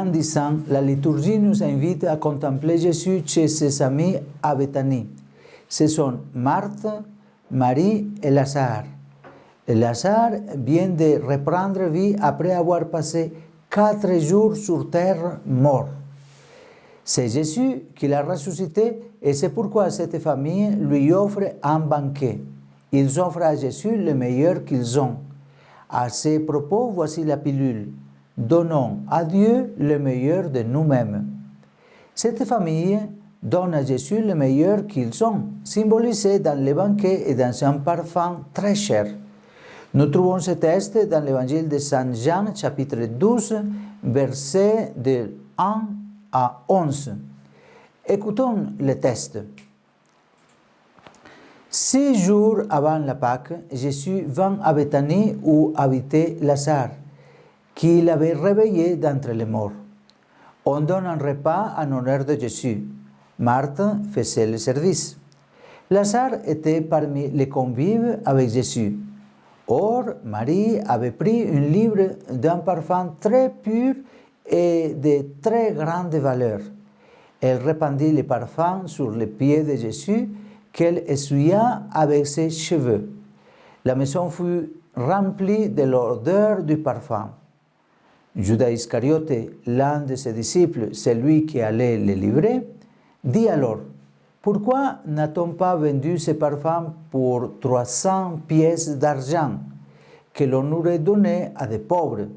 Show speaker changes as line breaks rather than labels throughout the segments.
lundi saint, la liturgie nous invite à contempler Jésus chez ses amis à Béthanie. Ce sont Marthe, Marie et Lazare. Et Lazare vient de reprendre vie après avoir passé 4 jours sur terre mort. C'est Jésus qui l'a ressuscité et c'est pourquoi cette famille lui offre un banquet. Ils offrent à Jésus le meilleur qu'ils ont. À ces propos, voici la pilule. Donnons à Dieu le meilleur de nous-mêmes. Cette famille donne à Jésus le meilleur qu'ils ont, symbolisé dans le banquet et dans un parfum très cher. Nous trouvons ce texte dans l'évangile de Saint Jean, chapitre 12, versets de 1 à 11. Écoutons le texte. 6 jours avant la Pâque, Jésus vint à Béthanie où habitait Lazare, qu'il avait réveillé d'entre les morts. On donne un repas en honneur de Jésus. Marthe faisait le service. Lazare était parmi les convives avec Jésus. Or, Marie avait pris un livre d'un parfum très pur et de très grande valeur. Elle répandit le parfum sur les pieds de Jésus qu'elle essuya avec ses cheveux. La maison fut remplie de l'odeur du parfum. Judas Iscariote, l'un de ses disciples, celui qui allait le livrer, dit alors: pourquoi n'a-t-on pas vendu ce parfum pour 300 pièces d'argent que l'on aurait donné à des pauvres?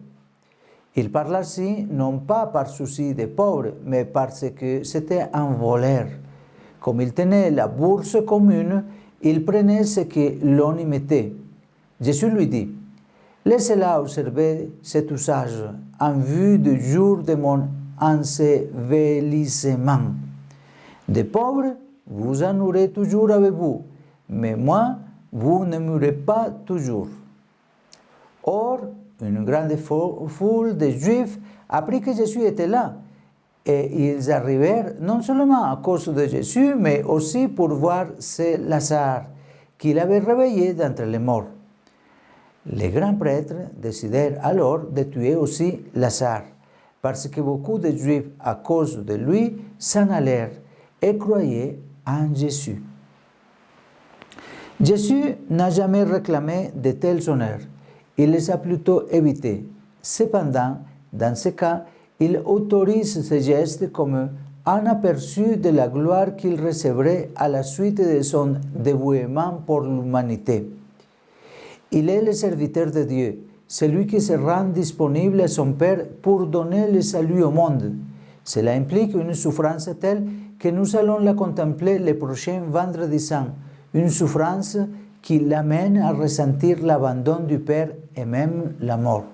Il parle ainsi non pas par souci des pauvres, mais parce que c'était un voleur. Comme il tenait la bourse commune, il prenait ce que l'on y mettait. Jésus lui dit: laissez-la observer cet usage en vue du jour de mon ensevelissement. Des pauvres, vous en aurez toujours avec vous, mais moi, vous ne m'aurez pas toujours. Or, une grande foule de Juifs apprit que Jésus était là, et ils arrivèrent non seulement à cause de Jésus, mais aussi pour voir ce Lazare, qu'il avait réveillé d'entre les morts. Les grands prêtres décidèrent alors de tuer aussi Lazare, parce que beaucoup de Juifs, à cause de lui, s'en allèrent et croyaient en Jésus. Jésus n'a jamais réclamé de tels honneurs. Il les a plutôt évités. Cependant, dans ce cas, il autorise ce geste comme un aperçu de la gloire qu'il recevrait à la suite de son dévouement pour l'humanité. Il est le serviteur de Dieu, celui qui se rend disponible à son Père pour donner le salut au monde. Cela implique une souffrance telle que nous allons la contempler le prochain vendredi saint, une souffrance qui l'amène à ressentir l'abandon du Père et même la mort.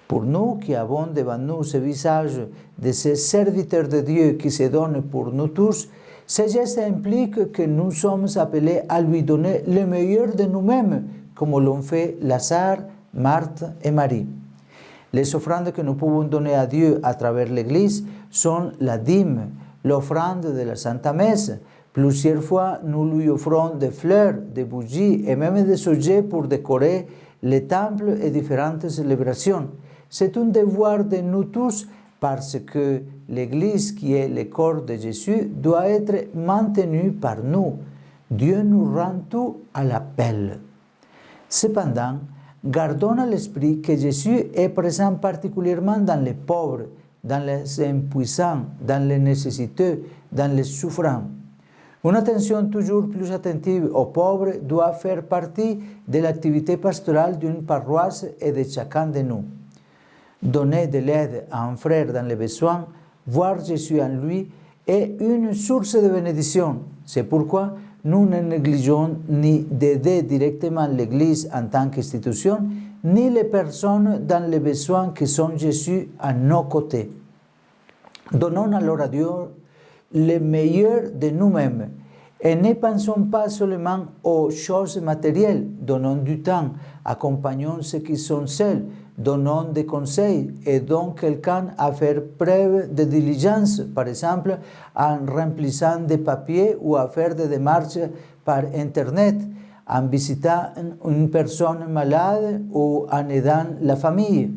Pour nous qui avons devant nous ce visage de ces serviteurs de Dieu qui se donnent pour nous tous, ce geste implique que nous sommes appelés à lui donner le meilleur de nous-mêmes, comme l'ont fait Lazare, Marthe et Marie. Les offrandes que nous pouvons donner à Dieu à travers l'Église sont la dîme, l'offrande de la Sainte Messe. Plusieurs fois, nous lui offrons des fleurs, des bougies et même des objets pour décorer les temples et différentes célébrations. C'est un devoir de nous tous parce que l'Église, qui est le corps de Jésus, doit être maintenue par nous. Dieu nous rend tout à l'appel. Cependant, gardons à l'esprit que Jésus est présent particulièrement dans les pauvres, dans les impuissants, dans les nécessiteux, dans les souffrants. Une attention toujours plus attentive aux pauvres doit faire partie de l'activité pastorale d'une paroisse et de chacun de nous. Donner de l'aide à un frère dans les besoins, voir Jésus en lui, est une source de bénédiction. C'est pourquoi nous ne négligeons ni d'aider directement l'Église en tant qu'institution, ni les personnes dans les besoins qui sont Jésus à nos côtés. Donnons alors à Dieu le meilleur de nous-mêmes et ne pensons pas seulement aux choses matérielles. Donnons du temps, accompagnons ceux qui sont seuls, donnons des conseils, aidons quelqu'un à faire preuve de diligence, par exemple en remplissant des papiers ou à faire des démarches par Internet, en visitant une personne malade ou en aidant la famille.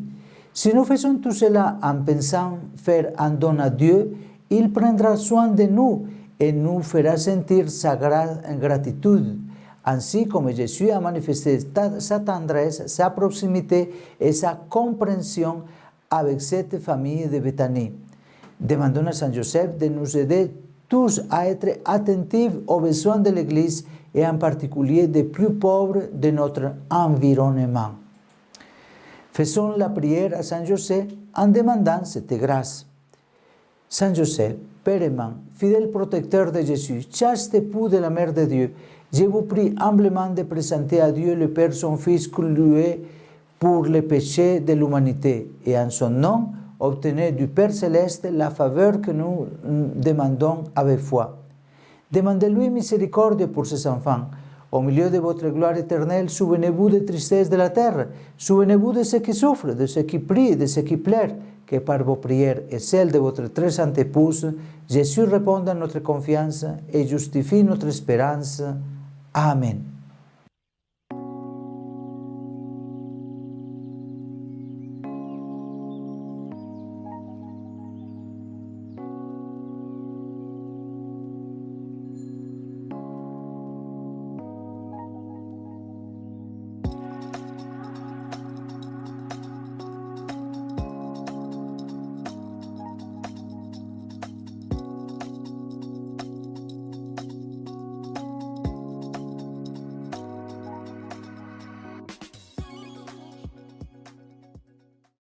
Si nous faisons tout cela en pensant faire un don à Dieu, il prendra soin de nous et nous fera sentir sa gratitude, ainsi comme Jésus a manifesté sa tendresse, sa proximité et sa compréhension avec cette famille de Béthanie. Demandons à Saint Joseph de nous aider tous à être attentifs aux besoins de l'Église et en particulier des plus pauvres de notre environnement. Faisons la prière à Saint Joseph en demandant cette grâce. Saint Joseph, Père aimant, fidèle protecteur de Jésus, chaste époux de la Mère de Dieu, je vous prie humblement de présenter à Dieu le Père son Fils cloué pour les péchés de l'humanité et en son nom, obtenez du Père Céleste la faveur que nous demandons avec foi. Demandez-lui miséricorde pour ses enfants. Au milieu de votre gloire éternelle, souvenez-vous des tristesses de la terre. Souvenez-vous de ceux qui souffrent, de ceux qui prient, de ceux qui pleurent. Que par vos prières et celles de votre très sainte épouse, Jésus réponde à notre confiance et justifie notre espérance. Amen.